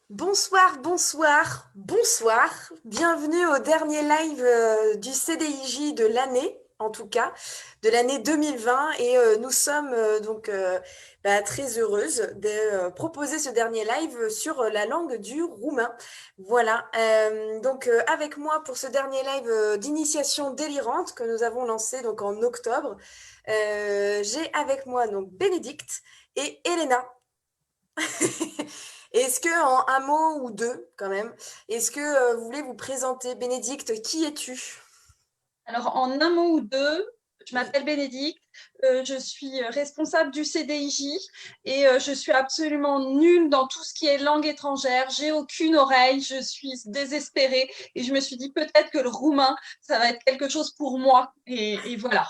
Bonsoir, bonsoir, bonsoir. Bienvenue au dernier live du CDIJ de l'année, en tout cas, de l'année 2020. Et nous sommes très heureuses de proposer ce dernier live sur la langue du roumain. Voilà. Avec moi pour ce dernier live d'initiation délirante que nous avons lancé donc en octobre, j'ai avec moi donc Bénédicte et Elena. Est-ce que en un mot ou deux, quand même, est-ce que vous voulez vous présenter, Bénédicte, qui es-tu? Alors, en un mot ou deux, je Oui. m'appelle Bénédicte, je suis responsable du CDIJ et je suis absolument nulle dans tout ce qui est langue étrangère. J'ai aucune oreille, je suis désespérée et je me suis dit peut-être que le roumain, ça va être quelque chose pour moi. Et voilà.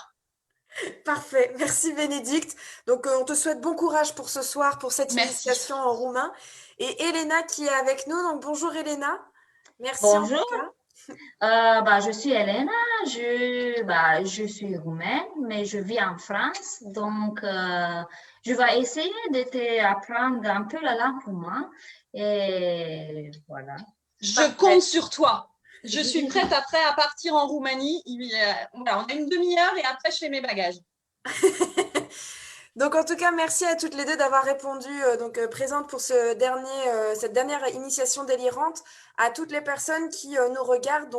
Parfait, merci Bénédicte. Donc on te souhaite bon courage pour ce soir, pour cette Merci. initiation en roumain. Et Elena qui est avec nous, donc bonjour Elena. Merci en tout Bonjour, cas. je suis Elena, je suis roumaine, mais je vis en France, donc je vais essayer de t'apprendre un peu la langue roumaine et voilà. Je compte Parfait. sur toi. Je suis prête après à partir en Roumanie. Voilà, on a une demi-heure et après je fais mes bagages. Donc en tout cas, merci à toutes les deux d'avoir répondu présentes pour cette dernière initiation délirante. À toutes les personnes qui nous regardent,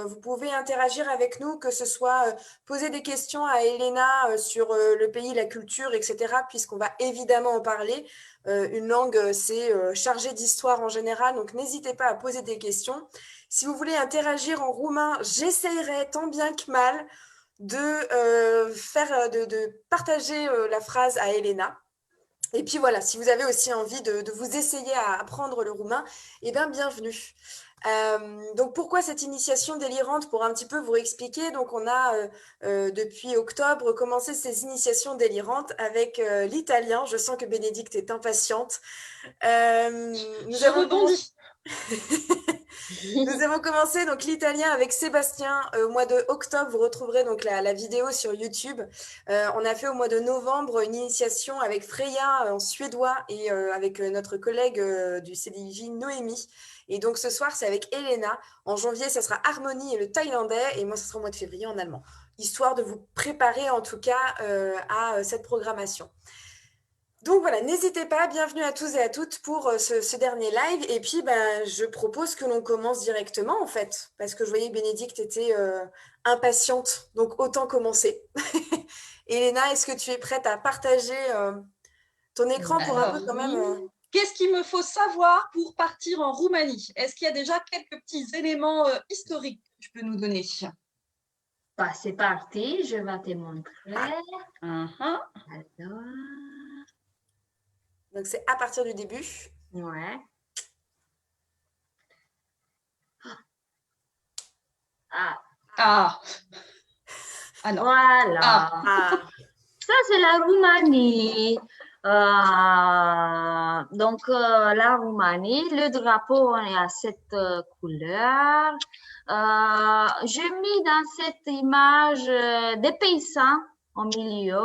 vous pouvez interagir avec nous, que ce soit poser des questions à Elena sur le pays, la culture, etc. Puisqu'on va évidemment en parler. Une langue, c'est chargé d'histoire en général, donc n'hésitez pas à poser des questions. Si vous voulez interagir en roumain, j'essayerai tant bien que mal de partager la phrase à Elena. Et puis voilà, si vous avez aussi envie de vous essayer à apprendre le roumain, eh bien bienvenue. Donc pourquoi cette initiation délirante? Pour un petit peu vous expliquer, donc on a depuis octobre commencé ces initiations délirantes avec l'italien. Je sens que Bénédicte est impatiente. Nous Je avons commencé rebondis. nous avons commencé donc l'italien avec Sébastien au mois de octobre. Vous retrouverez donc la vidéo sur YouTube. On a fait au mois de novembre une initiation avec Freya en suédois et avec notre collègue du CDIJ Noémie. Et donc ce soir, c'est avec Elena. En janvier, ça sera Harmonie et le thaïlandais. Et moi, ce sera au mois de février en allemand. Histoire de vous préparer en tout cas à cette programmation. Donc voilà, n'hésitez pas, bienvenue à tous et à toutes pour ce dernier live. Et puis, je propose que l'on commence directement, en fait, parce que je voyais que Bénédicte était impatiente, donc autant commencer. Elena, est-ce que tu es prête à partager ton écran pour un peu Alors, quand même oui. Qu'est-ce qu'il me faut savoir pour partir en Roumanie? Est-ce qu'il y a déjà quelques petits éléments historiques que tu peux nous donner? Bah, c'est parti, je vais te Ah, montrer. Mhm. Alors, donc c'est à partir du début. ouais. Ah, Ah, ah non. voilà. Ah, Ah, Ça, c'est la Roumanie. La Roumanie, le drapeau est à cette couleur. J'ai mis dans cette image des paysans au milieu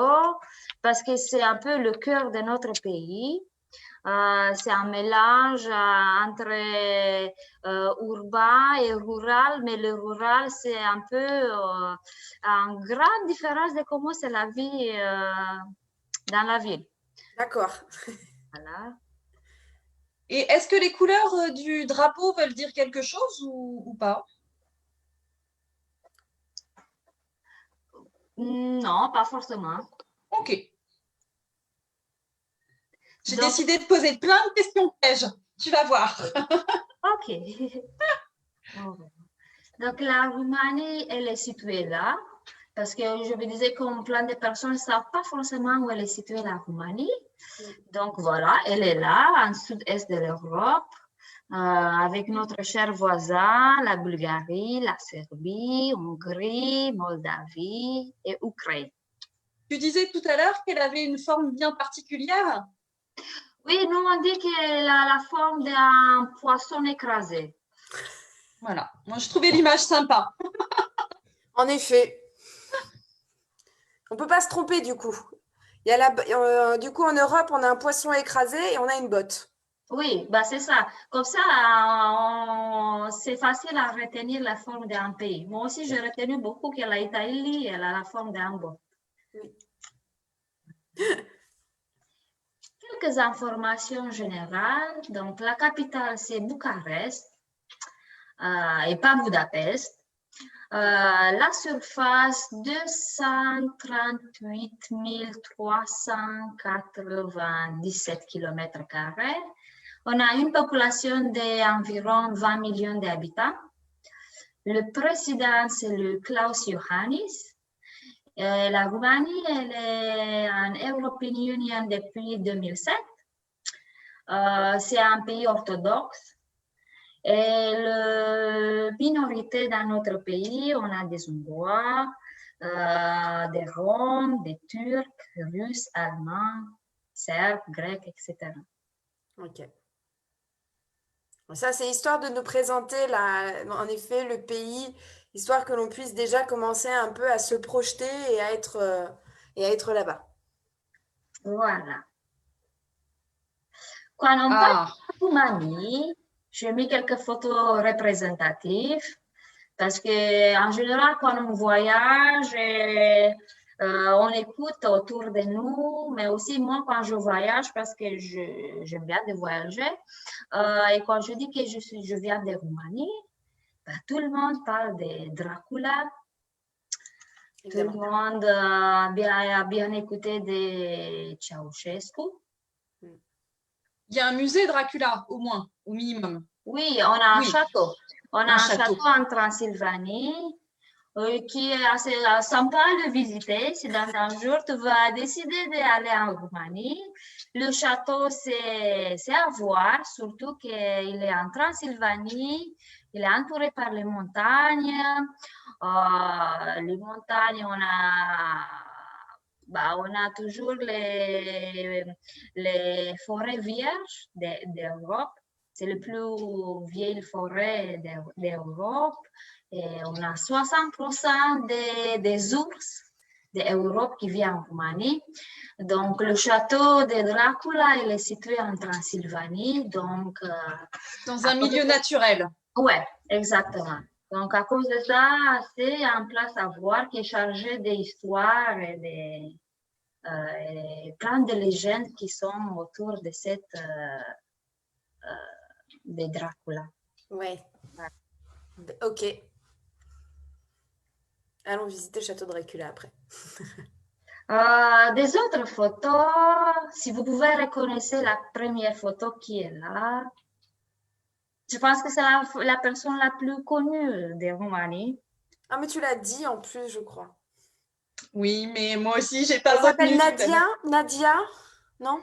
parce que c'est un peu le cœur de notre pays. C'est un mélange entre urbain et rural, mais le rural, c'est un peu une grande différence de comment c'est la vie dans la ville. d'accord. Voilà. et est-ce que les couleurs du drapeau veulent dire quelque chose ou pas? Non, pas forcément. Ok. J'ai Donc, décidé de poser plein de questions pièges. Tu vas voir. ok. Donc, la Roumanie, elle est située là, parce que je me disais que plein de personnes ne savent pas forcément où elle est située, la Roumanie. Donc, voilà, elle est là, en sud-est de l'Europe, avec notre cher voisin, la Bulgarie, la Serbie, Hongrie, Moldavie et Ukraine. Tu disais tout à l'heure qu'elle avait une forme bien particulière. Oui, nous on dit qu'elle a la forme d'un poisson écrasé. Voilà. Moi, je trouvais l'image sympa. En effet, on peut pas se tromper du coup. Du coup, en Europe, on a un poisson écrasé et on a une botte. Oui, bah c'est ça. Comme ça, c'est facile à retenir la forme d'un pays. Moi aussi, j'ai retenu beaucoup que l'Italie, elle a la forme d'un botte. Oui. Quelques informations générales. Donc, la capitale, c'est Bucarest et pas Budapest. La surface, 238 397 km². On a une population d'environ 20 millions d'habitants. Le président, c'est le Klaus Iohannis. La Roumanie, elle est en European Union depuis 2007. C'est un pays orthodoxe. Et la minorité dans notre pays, on a des Hongrois, des Roms, des Turcs, Russes, Allemands, Serbes, Grecs, etc. Ok. Ça, c'est histoire de nous présenter, en effet, le pays, histoire que l'on puisse déjà commencer un peu à se projeter et à être là-bas. Voilà. Quand on parle de Roumanie, j'ai mis quelques photos représentatives parce qu'en général, quand on voyage, on écoute autour de nous, mais aussi moi, quand je voyage, parce que j'aime bien de voyager, et quand je dis que je viens de Roumanie, ben, tout le monde parle de Dracula. Évidemment. Tout le monde a bien écouté de Ceausescu. Il y a un musée Dracula, au moins, au minimum. Oui, on a un château. On a un château en Transylvanie qui est assez sympa de visiter. Si dans un jour tu vas décider d'aller en Roumanie, le château, c'est à voir, surtout qu'il est en Transylvanie. Il est entouré par les montagnes. Les montagnes, on a toujours les forêts vierges d'Europe. C'est la plus vieille forêt d'Europe. Et on a 60% des ours d'Europe qui vivent en Roumanie. Donc, le château de Dracula, il est situé en Transylvanie. Donc, dans un milieu naturel. Oui, exactement. Donc, à cause de ça, c'est un place à voir qui est chargé d'histoires et plein de légendes qui sont autour de de Dracula. Ouais. Ok. Allons visiter le château de Dracula après. Des autres photos, si vous pouvez reconnaître la première photo qui est là, je pense que c'est la personne la plus connue de Roumanie. Ah, mais tu l'as dit en plus, je crois. Oui, mais moi aussi, j'ai pas retenu. Elle retenu. s'appelle Nadia, non?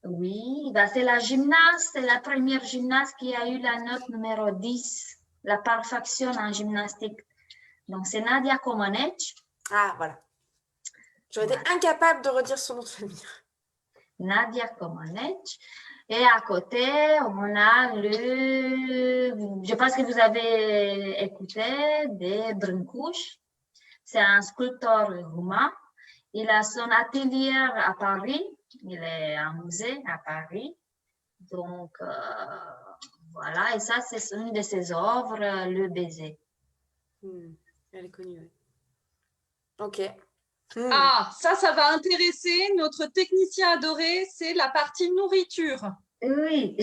Oui, bah c'est la gymnaste, c'est la première gymnaste qui a eu la note numéro 10, la perfection en gymnastique. Donc, c'est Nadia Comaneci. Ah, voilà. J'aurais été incapable de redire son nom de famille. Nadia Comaneci. Et à côté, on a je pense que vous avez écouté, de Brâncuș. C'est un sculpteur roumain. Il a son atelier à Paris. Il est un musée à Paris. Donc, voilà. Et ça, c'est une de ses œuvres, Le Baiser. Elle est connue, oui. Ok. Ah, ça va intéresser notre technicien adoré, c'est la partie nourriture. Oui.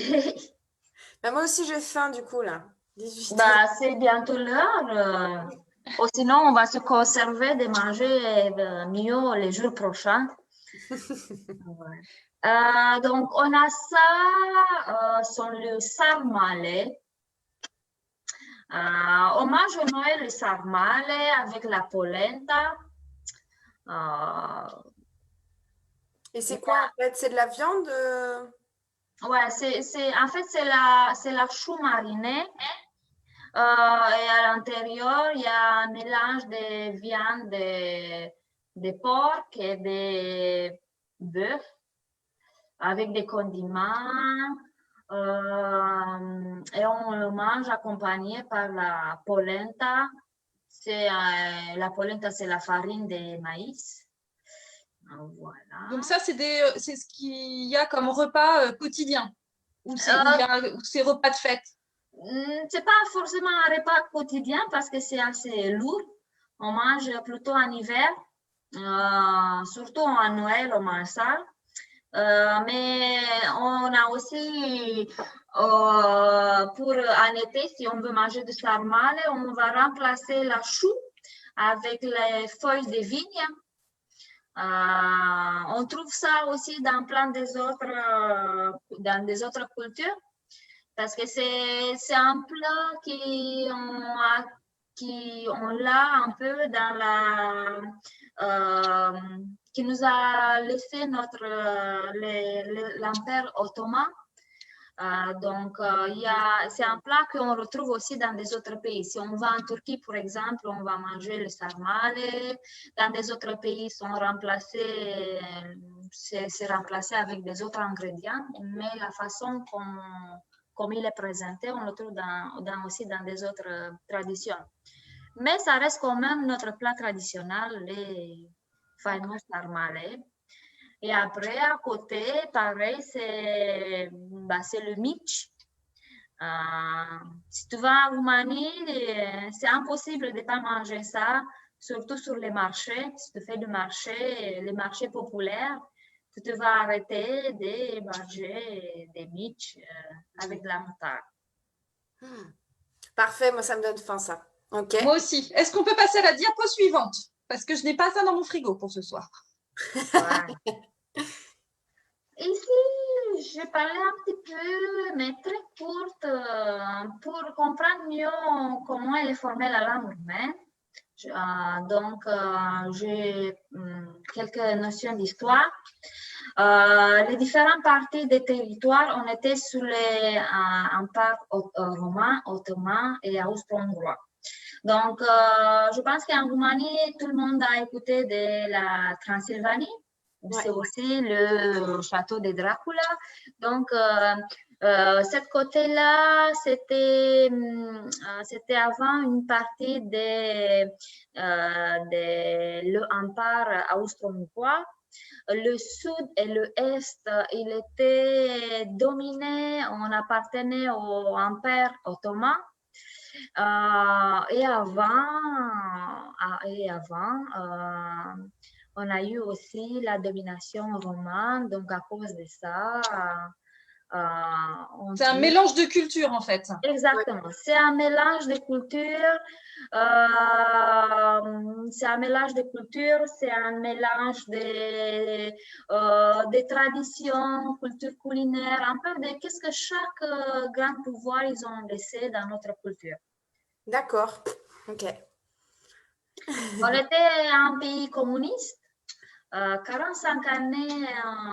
Bah, moi aussi, j'ai faim du coup, là. 18 Bah, c'est bientôt l'heure. Ou sinon, on va se conserver de manger mieux les jours prochains. Ouais. Donc, on a ça sur le sarmale. Hommage au Noël, le sarmale avec la polenta. Et c'est quoi en fait? C'est de la viande? Ouais, en fait, c'est la chou marinée. Et à l'intérieur, il y a un mélange de viande de porc et de bœuf avec des condiments. Et on le mange accompagné par la polenta. La polenta, c'est la farine de maïs. Voilà. Donc ça, c'est ce qu'il y a comme repas quotidien. ou c'est repas de fête? C'est pas forcément un repas quotidien parce que c'est assez lourd. On mange plutôt en hiver, surtout en Noël, on mange ça. Mais on a aussi, pour en été, si on veut manger du sarmale, on va remplacer la chou avec les feuilles de vigne. On trouve ça aussi dans plein dans des autres cultures parce que c'est un plat on l'a un peu dans qui nous a laissé l'Empire ottoman. Donc, c'est un plat qu'on retrouve aussi dans des autres pays. Si on va en Turquie, par exemple, on va manger le sarmale. Dans des autres pays, c'est remplacé avec des autres ingrédients, mais la façon comme il est présenté, on le trouve aussi dans des autres traditions. Mais ça reste quand même notre plat traditionnel, les fameux sarmale. Et après, à côté, pareil, c'est le mitch. Si tu vas en Roumanie, c'est impossible de ne pas manger ça, surtout sur les marchés. Si tu fais du marché, les marchés populaires, tu te vas arrêter de manger des mitch avec de la moutarde. Parfait, moi ça me donne faim ça. Okay. Moi aussi. Est-ce qu'on peut passer à la diapo suivante? Parce que je n'ai pas ça dans mon frigo pour ce soir. Ouais. Ici, je parlais un petit peu, mais très courte, pour comprendre mieux comment elle est formée la langue roumaine. Donc, j'ai quelques notions d'histoire. Les différentes parties des territoires, on était sous l'empire romain, ottoman et austro-hongrois. Donc, je pense qu'en Roumanie, tout le monde a écouté de la Transylvanie. C'est aussi le château de Dracula. Donc, cette côté-là, c'était avant une partie de l'empire austro-hongrois. Le sud et l'est, il était dominé, on appartenait au empire ottoman. Et avant, on a eu aussi la domination romane, donc à cause de ça. C'est un mélange de cultures en fait. Exactement, c'est un mélange de cultures. C'est un mélange de cultures, c'est un mélange de traditions, culture culinaire, un peu de qu'est-ce que chaque grand pouvoir ils ont laissé dans notre culture. D'accord, ok. On était un pays communiste. 45 années,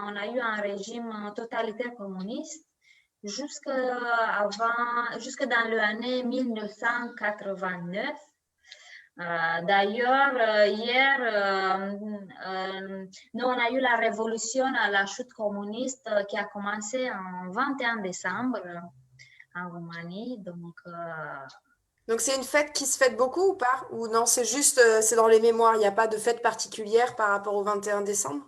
on a eu un régime totalitaire communiste jusque dans l'année 1989. D'ailleurs, hier, nous, on a eu la révolution à la chute communiste qui a commencé en 21 décembre en Roumanie. Donc, c'est une fête qui se fête beaucoup ou pas? Ou non, c'est juste, c'est dans les mémoires, il n'y a pas de fête particulière par rapport au 21 décembre?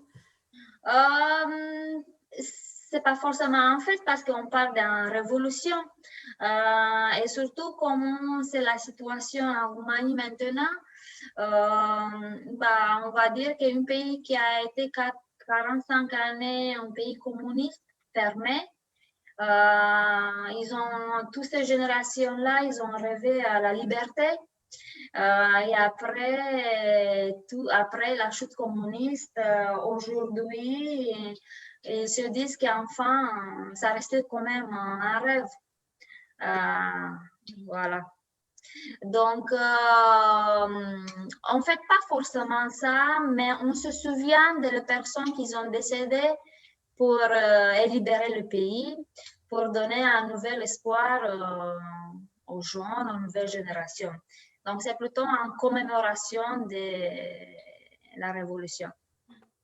C'est pas forcément en fait parce qu'on parle d'une révolution. Et surtout, comment c'est la situation en Roumanie maintenant, on va dire qu'un pays qui a été 45 années un pays communiste fermé, toutes ces générations-là, ils ont rêvé à la liberté. Et après la chute communiste, aujourd'hui, ils se disent qu'enfin, ça restait quand même un rêve. Voilà. Donc, on ne fait pas forcément ça, mais on se souvient des personnes qui ont décédé pour libérer le pays, pour donner un nouvel espoir aux jeunes, aux nouvelles générations. Donc, c'est plutôt en commémoration de la révolution.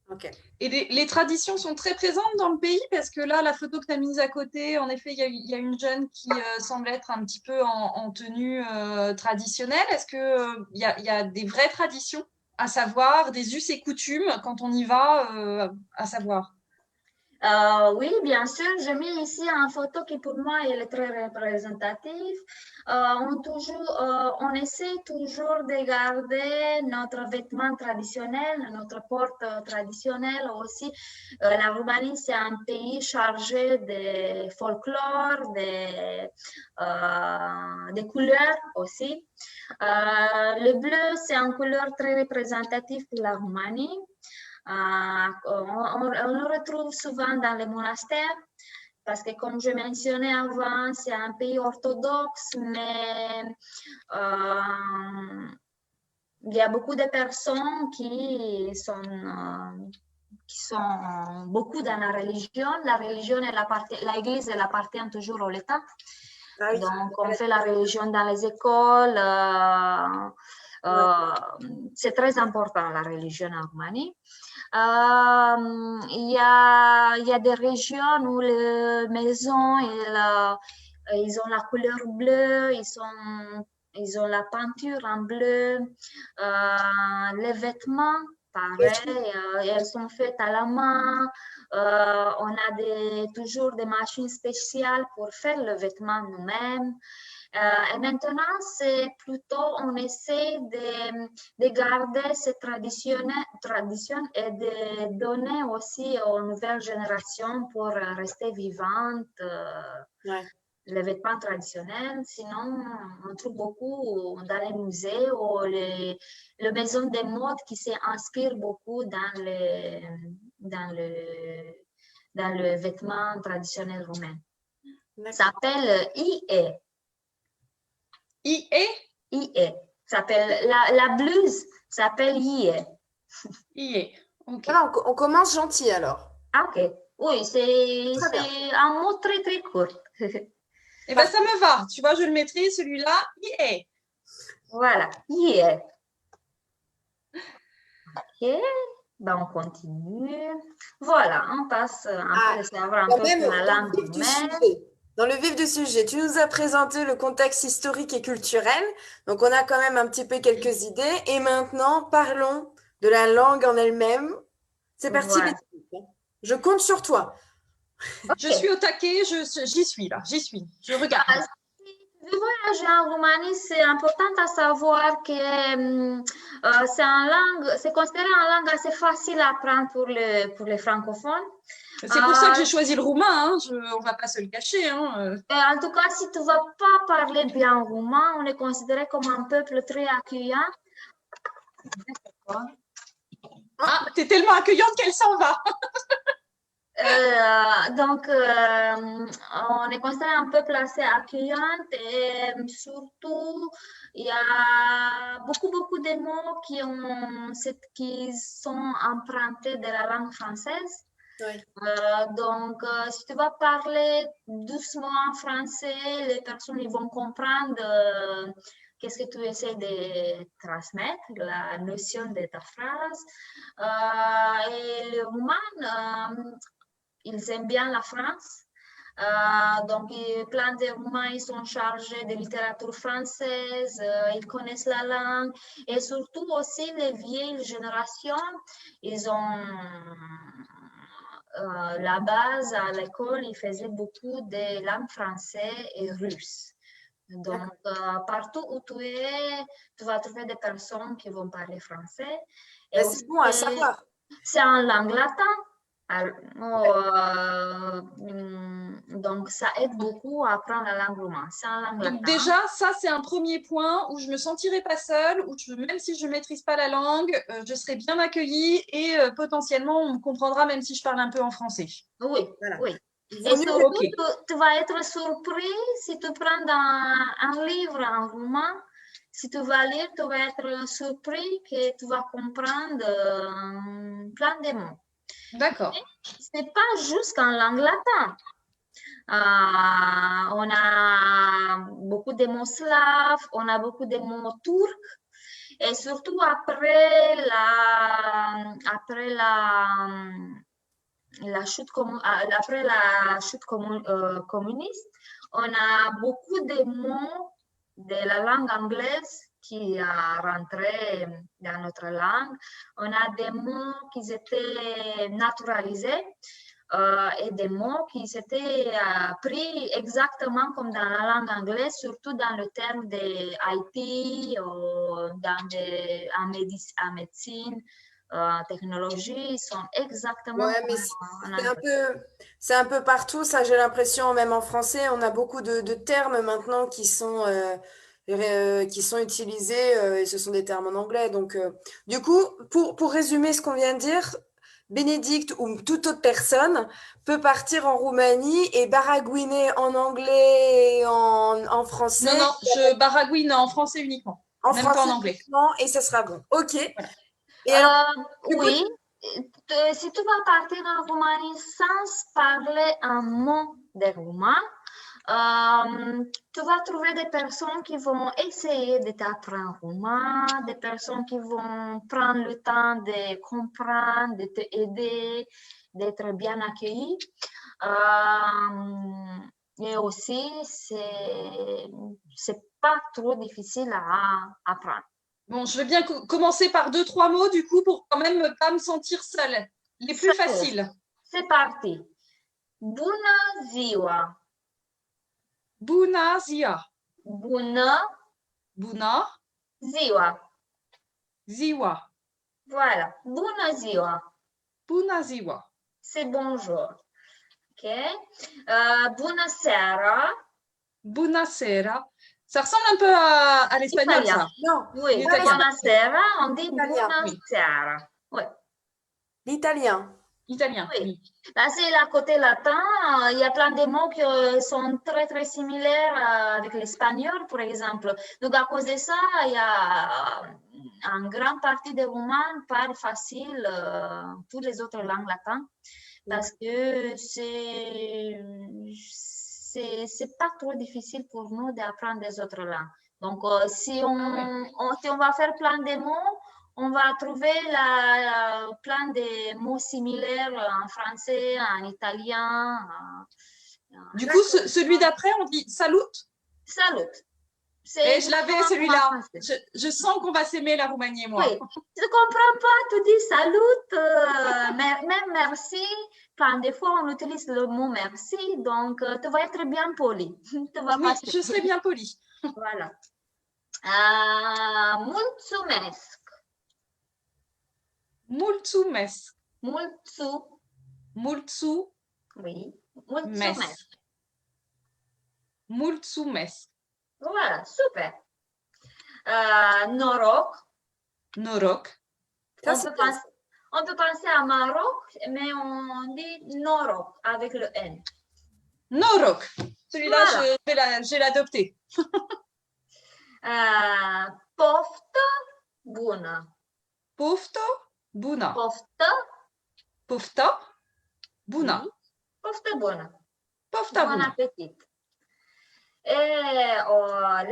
Okay. Et les traditions sont très présentes dans le pays parce que là, la photo que tu as mise à côté, en effet, il y a une jeune qui semble être un petit peu en tenue traditionnelle. Est-ce qu'il y a des vraies traditions à savoir, des us et coutumes quand on y va à savoir? Oui, bien sûr. J'ai mis ici une photo qui pour moi elle est très représentative. On essaie toujours de garder notre vêtement traditionnel, notre porte traditionnelle aussi. La Roumanie, c'est un pays chargé de folklore, de couleurs aussi. Le bleu, c'est une couleur très représentative pour la Roumanie. On le retrouve souvent dans les monastères parce que, comme je mentionnais avant, c'est un pays orthodoxe, mais il y a beaucoup de personnes qui sont beaucoup dans la religion. La religion, l'Église, elle appartient toujours à l'État. Ah oui. Donc, on fait la religion dans les écoles. C'est très important, la religion en Roumanie. Il y a des régions où les maisons, ils ont la couleur bleue, ils ont la peinture en bleu. Les vêtements, pareil, elles sont faites à la main. On a toujours des machines spéciales pour faire le vêtement nous-mêmes. Et maintenant, c'est plutôt, on essaie de garder cette tradition et de donner aussi aux nouvelles générations pour rester vivantes les vêtements traditionnels. Sinon, on trouve beaucoup dans les musées ou les maisons de mode qui s'inspirent beaucoup dans le vêtement traditionnel roumain. Ça s'appelle IE. IE? IE. La blouse s'appelle IE. IE. Okay. Voilà, on commence gentil alors. Ah, ok. Oui, c'est un mot très, très court. Eh bien, ça me va. Tu vois, je le mettrai, celui-là, IE. Voilà, IE. Ok. Ben, on continue. Voilà, on passe un peu de savoir un peu sur la langue roumaine. Dans le vif du sujet, tu nous as présenté le contexte historique et culturel. Donc, on a quand même un petit peu quelques idées. Et maintenant, parlons de la langue en elle-même. C'est parti, Voilà. je compte sur toi. Okay. Je suis au taquet, j'y suis là, j'y suis, je regarde. Si tu veux voyager en Roumanie, c'est important à savoir que c'est considéré une langue assez facile à apprendre pour les francophones. C'est pour ça que j'ai choisi le roumain, hein. On ne va pas se le cacher. Hein. En tout cas, si tu ne vas pas parler bien roumain, on est considéré comme un peuple très accueillant. Ah, tu es tellement accueillante qu'elle s'en va. Donc, on est considéré un peuple assez accueillant et surtout, il y a beaucoup de mots qui sont empruntés de la langue française. Oui. Donc, si tu vas parler doucement en français, les personnes ils vont comprendre qu'est-ce que tu essaies de transmettre, la notion de ta phrase. Et le roumain, ils aiment bien la France. Donc, plein de Roumains ils sont chargés de littérature française, ils connaissent la langue et surtout aussi les vieilles générations, ils ont la base à l'école, ils faisaient beaucoup de langue française et russe. Donc, partout où tu es, tu vas trouver des personnes qui vont parler français. C'est bon à savoir. C'est en langue latine. Donc, ça aide beaucoup à apprendre la langue roumaine. Donc déjà, ça, c'est un premier point où je ne me sentirai pas seule, où même si je ne maîtrise pas la langue, je serai bien accueillie et potentiellement, on me comprendra même si je parle un peu en français. Oui, voilà. Oui. Et surtout, tu vas être surpris si tu prends un livre en roumain. Si tu vas lire, tu vas être surpris que tu vas comprendre plein de mots. D'accord. Ce n'est pas juste en langue latine. On a beaucoup de mots slaves, on a beaucoup de mots turcs. Et surtout après la chute communiste, on a beaucoup de mots de la langue anglaise qui a rentré dans notre langue. On a des mots qui étaient naturalisés. et des mots qui s'étaient pris exactement comme dans la langue anglaise, surtout dans le terme de IT, en médecine, technologie, ils sont exactement Ouais, mais comme en c'est un anglais. peu, c'est un peu partout, ça j'ai l'impression, même en français, on a beaucoup de termes maintenant qui sont utilisés et ce sont des termes en anglais. Donc, du coup, pour résumer ce qu'on vient de dire, Bénédicte ou toute autre personne peut partir en Roumanie et baragouiner en anglais et en français, Non, je baragouine en français uniquement, en même pas en français anglais. uniquement, et ça sera bon. Ok. Voilà. Et alors, du coup, Oui, si tu vas partir en Roumanie sans parler un mot de roumain, tu vas trouver des personnes qui vont essayer de t'apprendre roumain, des personnes qui vont prendre le temps de comprendre, de t'aider, d'être bien accueillis. Et aussi, c'est pas trop difficile à apprendre. Bon, je veux bien commencer par 2-3 mots, du coup, pour quand même pas me sentir seule. Les plus faciles. C'est parti. Bună ziua! Bună ziua. Bună Bună ziua! ziua. Voilà. Bună ziua! Bună ziua. C'est bonjour. OK. Bună seara! Bună seara. Ça ressemble un peu à l'espagnol, Italien. ça. non, Oui, L'italien. bună seara, on dit Italien, bună oui. seara. Ouais. l'italien. Italien, Oui. oui. Là, c'est la côté latin. Il y a plein de mots qui sont très, très similaires avec l'espagnol, par exemple. Donc, à cause de ça, il y a une grande partie des roumains parlent facile toutes les autres langues latines parce que c'est pas trop difficile pour nous d'apprendre des autres langues. Donc, si on va faire plein de mots, on va trouver plein de mots similaires en français, en italien. Du coup, celui d'après, on dit salut. Salut. Et je l'avais, celui-là. Je sens qu'on va s'aimer, la Roumanie et moi. Oui, je ne comprends pas, tu dis salut, même merci. Plein de fois, on utilise le mot merci, donc tu vas être bien poli. Oui, je serai bien poli. Voilà. Mulțumesc. Mulțumesc. Mulțumesc. Oui. Mulțumesc. Mulțumesc. Voilà, super. Noroc. Noroc. On peut penser à Maroc, mais on dit noroc avec le N. Noroc. Celui-là, voilà. Je vais l'adopter. Poftă bună. Poftă bună. Poftă. Poftă bună. Poftă bună. Poftă bună. Bon appetit.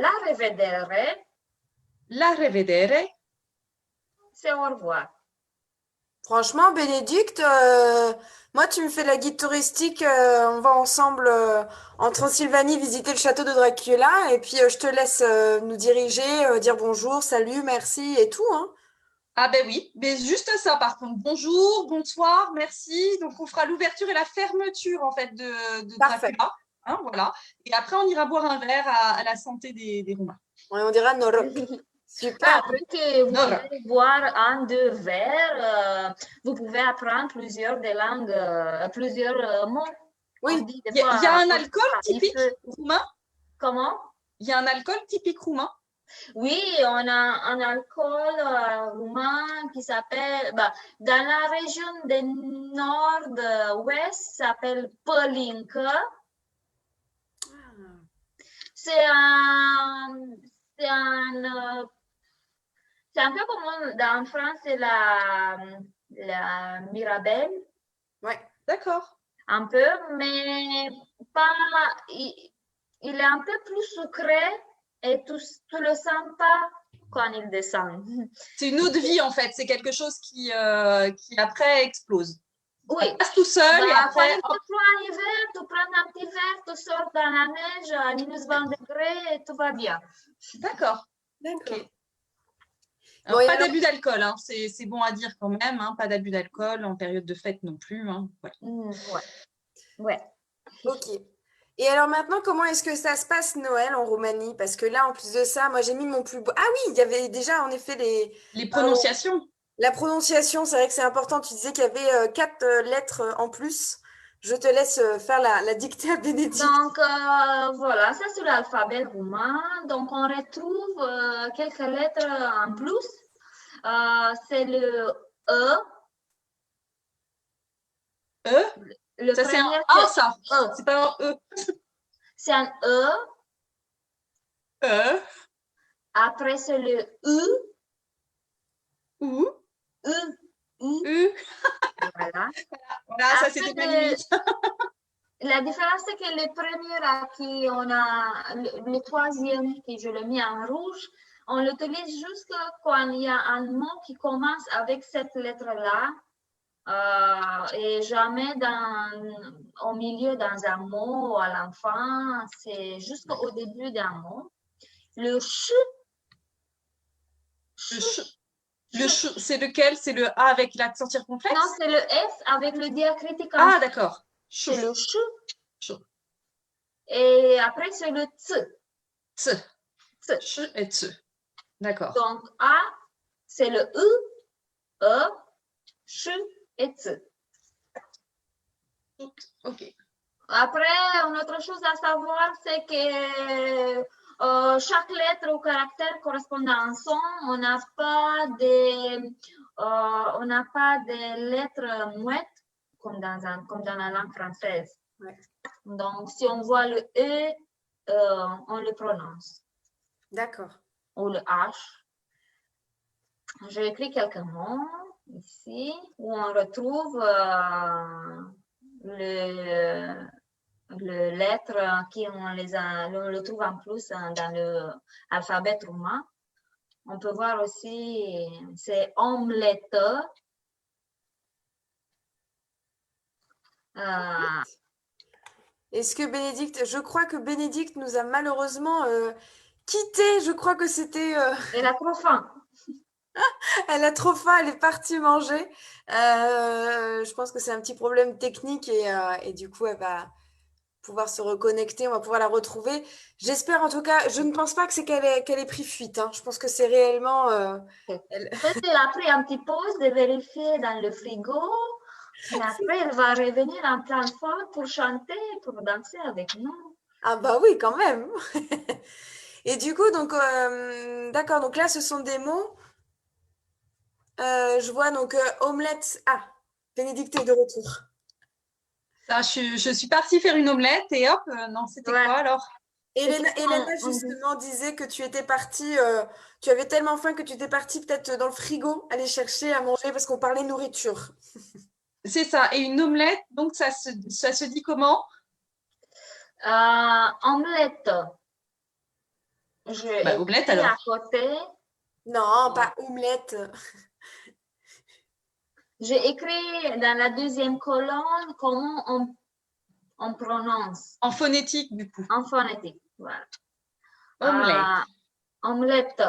La revedere. La revedere. C'est au revoir. Franchement, Bénédicte, moi, tu me fais la guide touristique. On va ensemble en Transylvanie visiter le château de Dracula. Et puis, je te laisse nous diriger, dire bonjour, salut, merci et tout. Hein. Ah ben oui, mais juste ça par contre. Bonjour, bonsoir, merci. Donc, on fera l'ouverture et la fermeture en fait de Dracula. Hein, voilà. Et après, on ira boire un verre à la santé des Roumains. Ouais, on dira Noroc. Super. Après que vous allez boire un, deux verres, vous pouvez apprendre plusieurs des langues, plusieurs mots. Oui, il y a un alcool typique roumain. Comment? Il y a un alcool typique roumain. Oui, on a un alcool roumain qui s'appelle, dans la région du nord-ouest, ça s'appelle Pălincă. C'est un peu comme en France, c'est la Mirabelle. Ouais, d'accord. Un peu, mais pas. Il est un peu plus sucré et tu le sens pas quand il descend. C'est une eau de vie en fait, c'est quelque chose qui après explose. Oui. Ça passe tout seul et après. Quand il fait froid en hiver, tu prends un petit verre, tu sors dans la neige à -20 degrés et tout va bien. D'accord. D'accord. Okay. Alors, Bon, et pas alors- d'abus d'alcool, hein, c'est bon à dire quand même, hein, pas d'abus d'alcool en période de fête non plus. Hein, ouais. Ouais, ouais. ok. Et alors maintenant, comment est-ce que ça se passe Noël en Roumanie? Parce que là, en plus de ça, moi j'ai mis mon plus beau. Ah oui, il y avait déjà en effet Les pardon, prononciations. la prononciation. C'est vrai que c'est important. Tu disais qu'il y avait quatre lettres en plus. Je te laisse faire la dictée à Bénédicte. Donc, voilà, ça c'est l'alphabet roumain. Donc, on retrouve quelques lettres en plus. C'est le E. E, Le ça c'est un premier, A, ça. E. C'est pas un E. C'est un E. E, Après, c'est le U. ou, U. U. U. Voilà. Voilà, ça c'était ma limite. La différence, c'est que le premier à qui on a, le troisième, qui je l'ai mis en rouge, on l'utilise juste quand il y a un mot qui commence avec cette lettre-là et jamais au milieu dans un mot ou à la fin, c'est jusqu'au début d'un mot. Le ch, Le ch, c'est lequel? C'est le A avec l'accent non, circonflexe? c'est le S avec le diacritique en Ah, dessous. d'accord. C'est le ch. Ch. Et après, c'est le ts. Ts. Ts. Ch et ts. D'accord. Donc, A, c'est le U, E, ch et ts. Ok. Après, une autre chose à savoir, c'est que chaque lettre ou caractère correspond à un son. On n'a pas de lettres muettes comme dans la langue française. Ouais. Donc, si on voit le E, on le prononce. D'accord. Ou le H. J'ai écrit quelques mots ici où on retrouve le lettre qui on le trouve en plus dans l'alphabet roumain. On peut voir aussi, c'est omelette. Est-ce que Bénédicte, je crois que Bénédicte nous a malheureusement quittés. Je crois que c'était. Elle a trop faim. Elle a trop faim, elle est partie manger. Je pense que c'est un petit problème technique et du coup, elle va pouvoir se reconnecter, on va pouvoir la retrouver. J'espère en tout cas, je ne pense pas que c'est qu'elle ait pris fuite. Hein. Je pense que c'est réellement. Peut-être qu'elle a pris un petit pause de vérifier dans le frigo. Et après, elle va revenir en pleine forme pour chanter, pour danser avec nous. Ah bah oui, quand même. Et du coup, donc, d'accord, donc là, ce sont des mots. Je vois donc omelette. Ah, Bénédicte est de retour. Ça, je suis partie faire une omelette et hop, non, c'était Ouais. quoi alors? Elena, justement, disait que tu étais partie, tu avais tellement faim que tu étais partie peut-être dans le frigo aller chercher à manger parce qu'on parlait nourriture. C'est ça. Et une omelette, donc ça se dit comment? Omelette. J'ai Bah, omelette écrit à alors. côté. Non, pas omelette. J'ai écrit dans la deuxième colonne comment on prononce En phonétique, du coup. en phonétique. Voilà. Omelette. Omelette.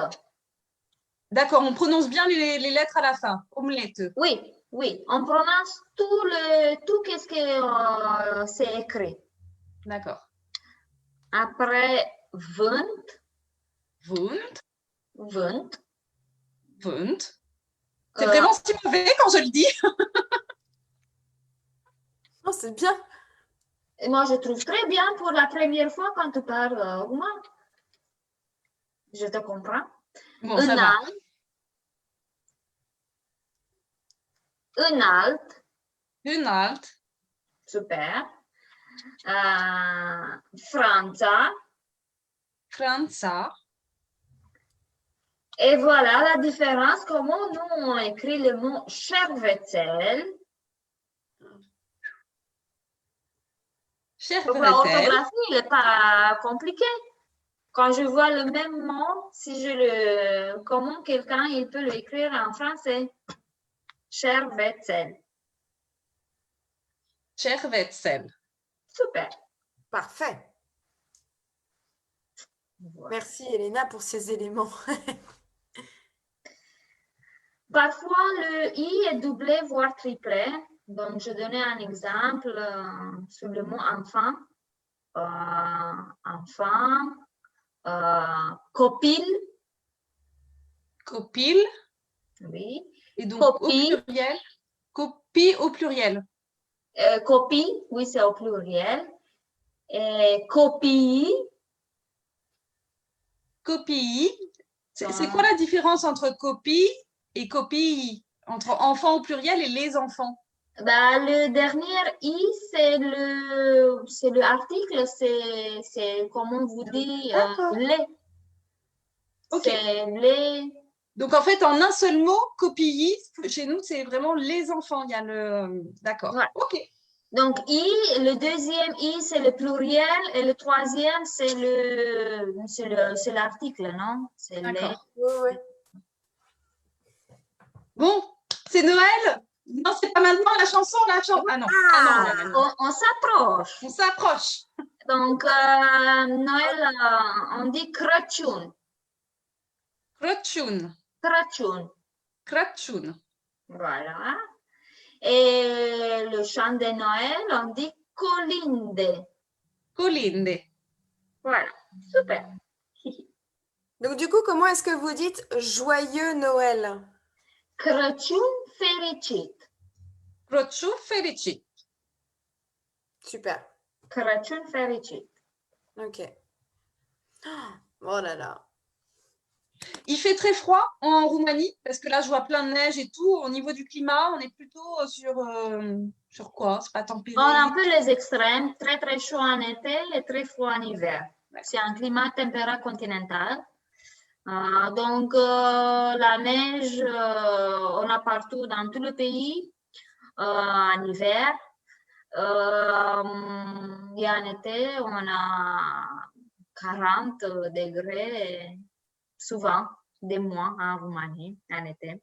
D'accord, on prononce bien les lettres à la fin. Omelette. Oui, oui. On prononce tout ce que c'est écrit. D'accord. Après, vent. Wund. Vent. Wund. C'est vraiment si mauvais quand je le dis. Non, c'est bien. Et moi, je trouve très bien pour la première fois quand tu parles roumain. Je te comprends. Bon, ça va. Înalt. Înalt. Super. Franța. Franța. Et voilà la différence, comment nous on écrit le mot șervețel. Donc la orthographie n'est pas compliquée. Quand je vois le même mot, comment quelqu'un il peut l'écrire en français? Șervețel. Șervețel. Super. Parfait. Voilà. Merci Elena pour ces éléments. Parfois, le I est doublé, voire triplé. Donc, je donnais un exemple sur le mot enfant. Enfant, copine. Copile. Oui. Et donc, Copie. au pluriel. Copie au pluriel. Copie, oui, c'est au pluriel. Et copie. Copie. C'est quoi la différence entre copie et copie? Entre enfants au pluriel et les enfants? Bah, le dernier I, c'est le article, c'est comment vous dit, les. Ok. C'est les. Donc, en fait, en un seul mot, copie, chez nous, c'est vraiment les enfants. Il y a le… D'accord. Ouais. Ok. Donc, I, le deuxième I, c'est le pluriel et le troisième, c'est l'article, non? C'est les. D'accord. Ouais. Bon, c'est Noël? Non, c'est pas maintenant la chanson, Ah non. Ah non. On s'approche. On s'approche. Donc, Noël, on dit Crăciun. Crăciun. Crăciun. Crăciun. Voilà. Et le chant de Noël, on dit colinde. Colinde. Voilà, super. Donc, du coup, comment est-ce que vous dites joyeux Noël? Crăciun fericit. Crăciun fericit. Super. Crăciun fericit. Ok. Oh là là. Il fait très froid en Roumanie parce que là, je vois plein de neige et tout. Au niveau du climat, on est plutôt sur quoi? C'est pas tempéré. On a un peu les extrêmes, très très chaud en été et très froid en hiver. C'est un climat tempéré continental. Donc, la neige, on a partout dans tout le pays en hiver. Et en été, on a 40 degrés, souvent, des mois en Roumanie, en été.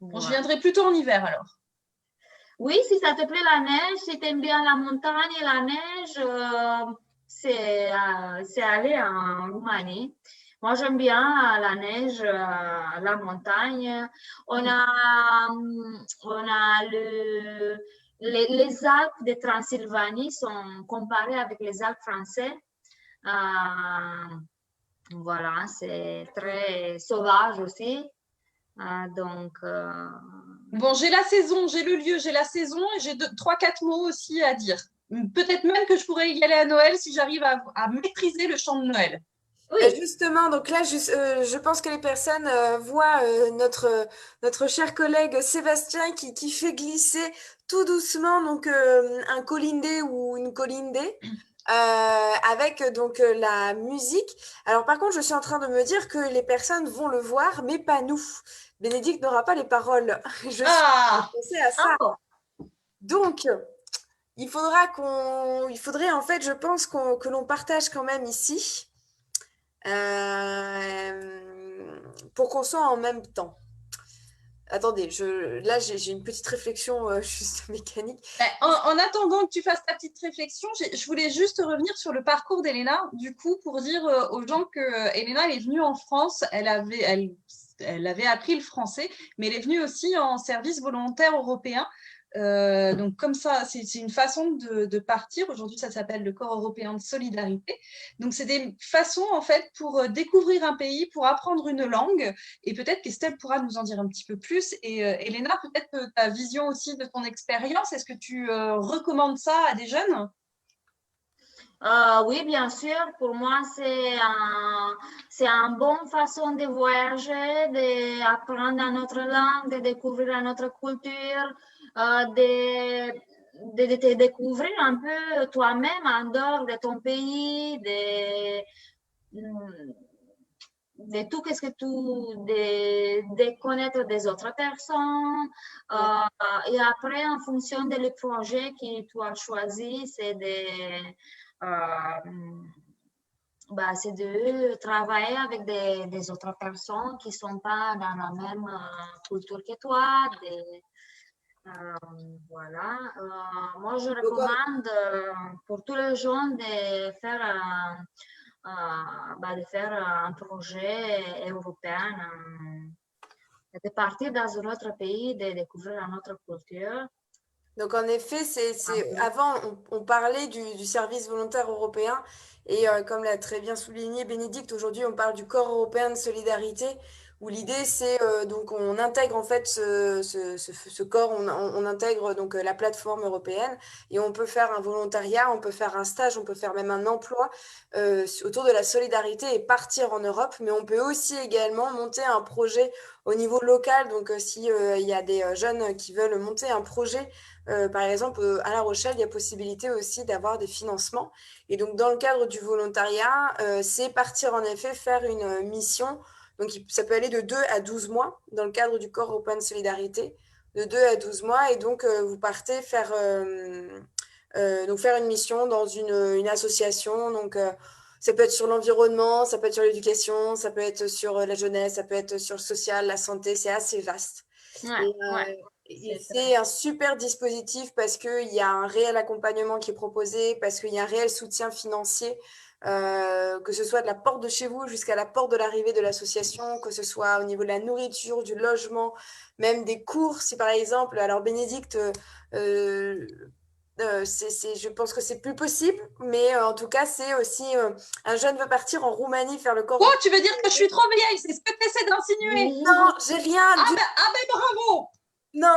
Bon, je viendrai plutôt en hiver alors. Oui, si ça te plaît la neige, si tu aimes bien la montagne et la neige, c'est aller en Roumanie. Moi, j'aime bien la neige, la montagne. On a les Alpes de Transylvanie sont comparées avec les Alpes français. Voilà, c'est très sauvage aussi. Donc, bon, j'ai la saison, j'ai le lieu, j'ai la saison et j'ai 3-4 mots aussi à dire. Peut-être même que je pourrais y aller à Noël si j'arrive à maîtriser le chant de Noël. Oui. Justement, donc là, je pense que les personnes voient notre cher collègue Sébastien qui fait glisser tout doucement donc un colindé ou une colindée avec donc la musique. Alors par contre, je suis en train de me dire que les personnes vont le voir, mais pas nous. Bénédicte n'aura pas les paroles. Je suis pensée à ça. Donc, il faudrait en fait, je pense que l'on partage quand même ici. Pour qu'on soit en même temps. Attendez, là j'ai une petite réflexion juste mécanique. En attendant que tu fasses ta petite réflexion, je voulais juste revenir sur le parcours d'Elena, du coup, pour dire aux gens que Elena elle est venue en France, elle avait appris le français, mais elle est venue aussi en service volontaire européen. Donc comme ça, c'est une façon de partir. Aujourd'hui, ça s'appelle le Corps européen de solidarité. Donc c'est des façons en fait pour découvrir un pays, pour apprendre une langue. Et peut-être qu'Estelle pourra nous en dire un petit peu plus. Et Elena, peut-être ta vision aussi de ton expérience. Est-ce que tu recommandes ça à des jeunes? Oui, bien sûr. Pour moi, c'est une bonne façon de voyager, d'apprendre notre langue, de découvrir notre culture, de te découvrir un peu toi-même en dehors de ton pays, de tout ce que de connaître des autres personnes. Et après, en fonction de le projet que tu as choisi, c'est de travailler avec des autres personnes qui ne sont pas dans la même culture que toi. Voilà. Moi, je recommande pour tous les gens de faire de faire un projet européen, de partir dans un autre pays, de découvrir une autre culture. Donc en effet, avant on parlait du service volontaire européen et comme l'a très bien souligné Bénédicte, aujourd'hui on parle du corps européen de solidarité où l'idée c'est donc on intègre en fait ce corps, on intègre donc la plateforme européenne et on peut faire un volontariat, on peut faire un stage, on peut faire même un emploi autour de la solidarité et partir en Europe, mais on peut aussi également monter un projet au niveau local. Donc si il y a des jeunes qui veulent monter un projet par exemple, à La Rochelle, il y a possibilité aussi d'avoir des financements. Et donc, dans le cadre du volontariat, c'est partir en effet faire une mission. Donc, ça peut aller de 2 à 12 mois dans le cadre du Corps européen de solidarité, de 2 à 12 mois. Et donc, vous partez donc faire une mission dans une association. Donc, ça peut être sur l'environnement, ça peut être sur l'éducation, ça peut être sur la jeunesse, ça peut être sur le social, la santé. C'est assez vaste. Et c'est un super dispositif parce qu'il y a un réel accompagnement qui est proposé, parce qu'il y a un réel soutien financier, que ce soit de la porte de chez vous jusqu'à la porte de l'arrivée de l'association, que ce soit au niveau de la nourriture, du logement, même des cours. Si par exemple, alors Bénédicte, je pense que c'est plus possible, mais en tout cas, c'est aussi un jeune veut partir en Roumanie faire le corps. Oh, tu veux dire que je suis trop vieille, c'est ce que tu essaies d'insinuer? Non, j'ai rien. Bravo! Non.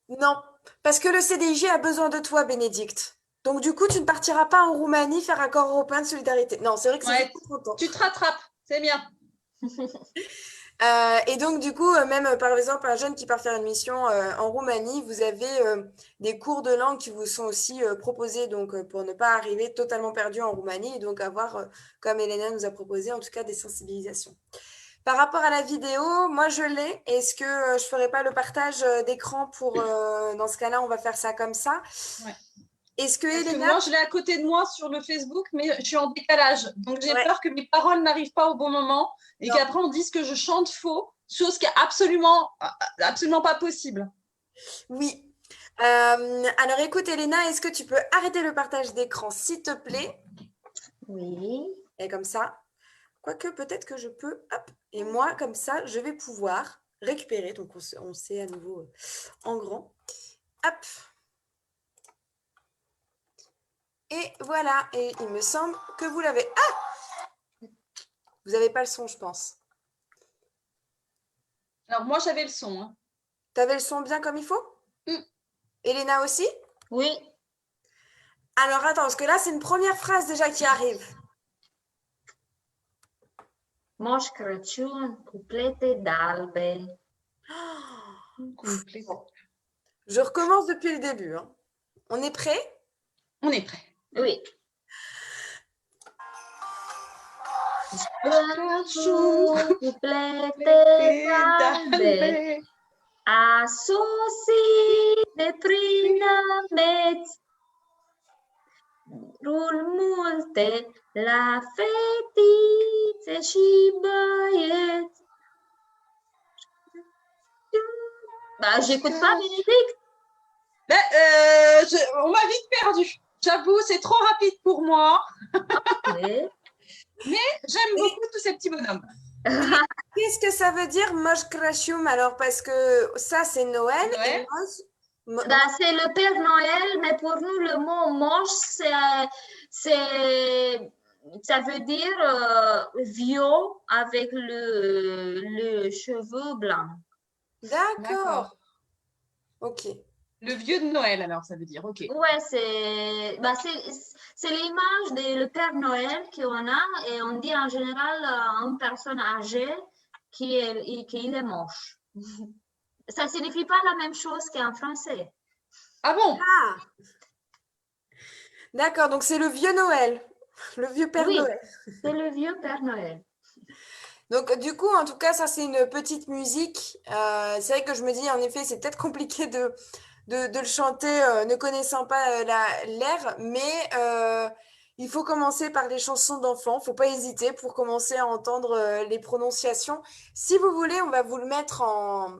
Non, parce que le CDIG a besoin de toi, Bénédicte. Donc, du coup, tu ne partiras pas en Roumanie faire un corps européen de solidarité. Non, c'est vrai que c'est trop temps. Tu te rattrapes, c'est bien. Et donc, du coup, même par exemple, un jeune qui part faire une mission en Roumanie, vous avez des cours de langue qui vous sont aussi proposés donc, pour ne pas arriver totalement perdu en Roumanie et donc avoir, comme Elena nous a proposé, en tout cas des sensibilisations. Par rapport à la vidéo, moi je l'ai. Est-ce que je ferai pas le partage d'écran pour dans ce cas-là, on va faire ça comme ça. Ouais. Est-ce que Parce Elena... que moi, je l'ai à côté de moi sur le Facebook, mais je suis en décalage. Donc j'ai peur que mes paroles n'arrivent pas au bon moment et qu'après on dise que je chante faux, chose qui est absolument pas possible. Oui. Alors écoute, Elena, est-ce que tu peux arrêter le partage d'écran, s'il te plaît? Oui. Et comme ça. Quoique, peut-être que je peux. Hop. Et moi, comme ça, je vais pouvoir récupérer. Donc, on sait à nouveau en grand. Hop. Et voilà. Et il me semble que vous l'avez. Ah! Vous n'avez pas le son, je pense. Alors, moi, j'avais le son. Hein. Tu avais le son bien comme il faut? Elena aussi? Oui. Alors, attends, parce que là, c'est une première phrase déjà qui arrive. Moș Crăciun, cuplete d'albe. Bon. Je recommence depuis le début. Hein. On est prêt? On est prêt. Oui. Crăciun, cuplete d'albe. A sosit de plinămeți, rul multe la fetițe și băieți. Bah, j'écoute pas Bénédicte. On m'a vite perdu. J'avoue, c'est trop rapide pour moi. Okay. Mais j'aime beaucoup tous ces petits bonhommes. Qu'est-ce que ça veut dire Moș Crăciun? Alors, parce que ça, c'est Noël. Noël. Bah, c'est le Père Noël, mais pour nous, le mot moche, ça veut dire vieux avec le cheveu blanc. D'accord. Ok. Le vieux de Noël, alors, ça veut dire, ok. Ouais, c'est l'image du Père Noël qu'on a et on dit en général à une personne âgée qu'il est moche. Ça ne signifie pas la même chose qu'en français. Ah bon? Ah. D'accord, donc c'est le vieux Noël, le vieux Père Noël. C'est le vieux Père Noël. Donc du coup, en tout cas, ça c'est une petite musique. C'est vrai que je me dis, en effet, c'est peut-être compliqué de le chanter ne connaissant pas l'air, mais il faut commencer par les chansons d'enfants. Il ne faut pas hésiter pour commencer à entendre les prononciations. Si vous voulez, on va vous le mettre en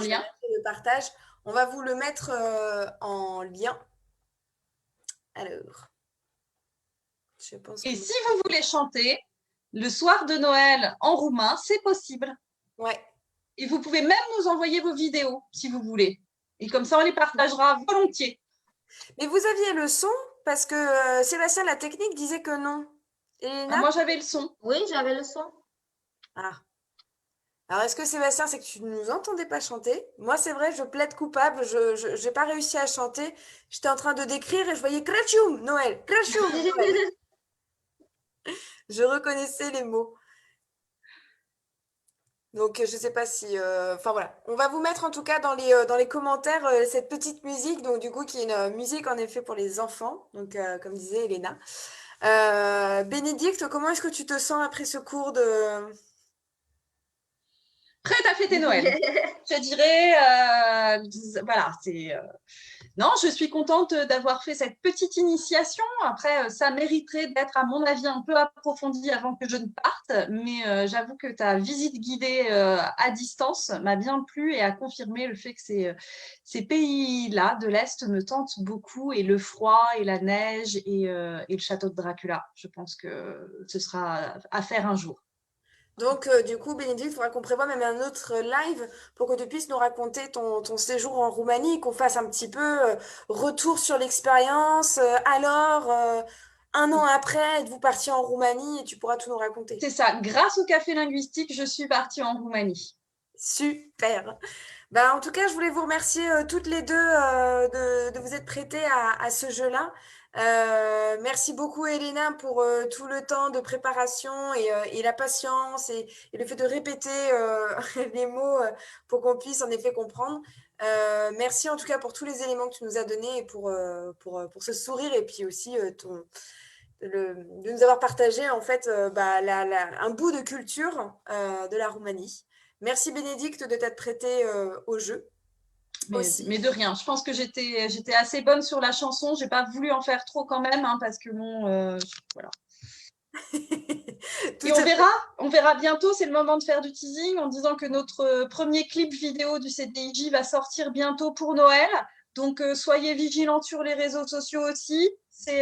lien. Le partage. On va vous le mettre en lien. Alors. Je pense Et que... si vous voulez chanter le soir de Noël en roumain, c'est possible. Ouais. Et vous pouvez même nous envoyer vos vidéos si vous voulez. Et comme ça, on les partagera volontiers. Mais vous aviez le son parce que Sébastien, la technique, disait que non. Ah, Elena? moi, j'avais le son. Oui, j'avais le son. Ah. Alors, est-ce que Sébastien, c'est que tu ne nous entendais pas chanter? Moi, c'est vrai, je plaide coupable. Je n'ai pas réussi à chanter. J'étais en train de décrire et je voyais Krachum, Noël, Krachum, Noël. Je reconnaissais les mots. Donc, je ne sais pas si... Enfin, voilà. On va vous mettre en tout cas dans les commentaires cette petite musique. Donc, du coup, qui est une musique en effet pour les enfants. Donc, comme disait Elena. Bénédicte, comment est-ce que tu te sens après ce cours de... Prête à fêter Noël. Je dirais, voilà, c'est... Non, je suis contente d'avoir fait cette petite initiation. Après, ça mériterait d'être, à mon avis, un peu approfondi avant que je ne parte. Mais j'avoue que ta visite guidée à distance m'a bien plu et a confirmé le fait que ces pays-là de l'Est me tentent beaucoup. Et le froid et la neige et le château de Dracula. Je pense que ce sera à faire un jour. Donc, du coup, Bénédicte, il faudra qu'on prévoie même un autre live pour que tu puisses nous raconter ton séjour en Roumanie, qu'on fasse un petit peu retour sur l'expérience. Un an après, êtes-vous parti en Roumanie et tu pourras tout nous raconter. C'est ça. Grâce au café linguistique, je suis partie en Roumanie. Super. Bah, en tout cas, je voulais vous remercier toutes les deux de vous être prêtées à ce jeu-là. Merci beaucoup, Elena, pour tout le temps de préparation et la patience et le fait de répéter les mots pour qu'on puisse en effet comprendre. Merci en tout cas pour tous les éléments que tu nous as donnés et pour ce sourire et puis aussi de nous avoir partagé en fait un bout de culture de la Roumanie. Merci Bénédicte de t'être prêtée au jeu aussi. Mais de rien. Je pense que j'étais assez bonne sur la chanson. J'ai pas voulu en faire trop quand même, hein, parce que bon, voilà. Tout Et à fait. on verra bientôt. C'est le moment de faire du teasing en disant que notre premier clip vidéo du CDIJ va sortir bientôt pour Noël. Donc soyez vigilants sur les réseaux sociaux aussi. C'est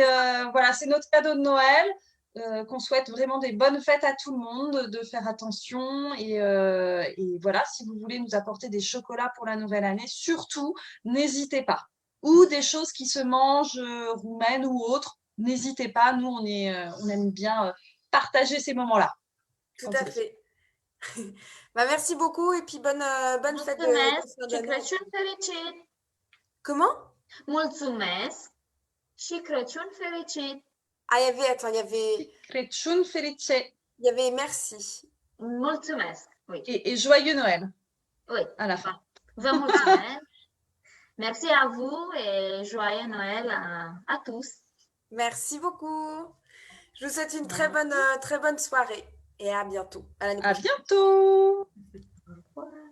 voilà, c'est notre cadeau de Noël. Qu'on souhaite vraiment des bonnes fêtes à tout le monde, de faire attention et voilà, si vous voulez nous apporter des chocolats pour la nouvelle année, surtout, n'hésitez pas. Ou des choses qui se mangent roumaines ou autres, n'hésitez pas. Nous, on aime bien partager ces moments-là. Tout à fait. Bah, merci beaucoup et puis bonne fête de Mulțumesc fin și d'année. Crăciun fericit! Comment? Mulțumesc și Crăciun fericit! Ah, Crăciun felice il y avait merci. Mulțumesc! Oui. et joyeux Noël Oui. à la fin. Vă mulțumesc! Merci à vous et joyeux Noël à tous! Merci beaucoup. Je vous souhaite une très bonne soirée et à bientôt. À l'année À prochaine. bientôt! Au revoir.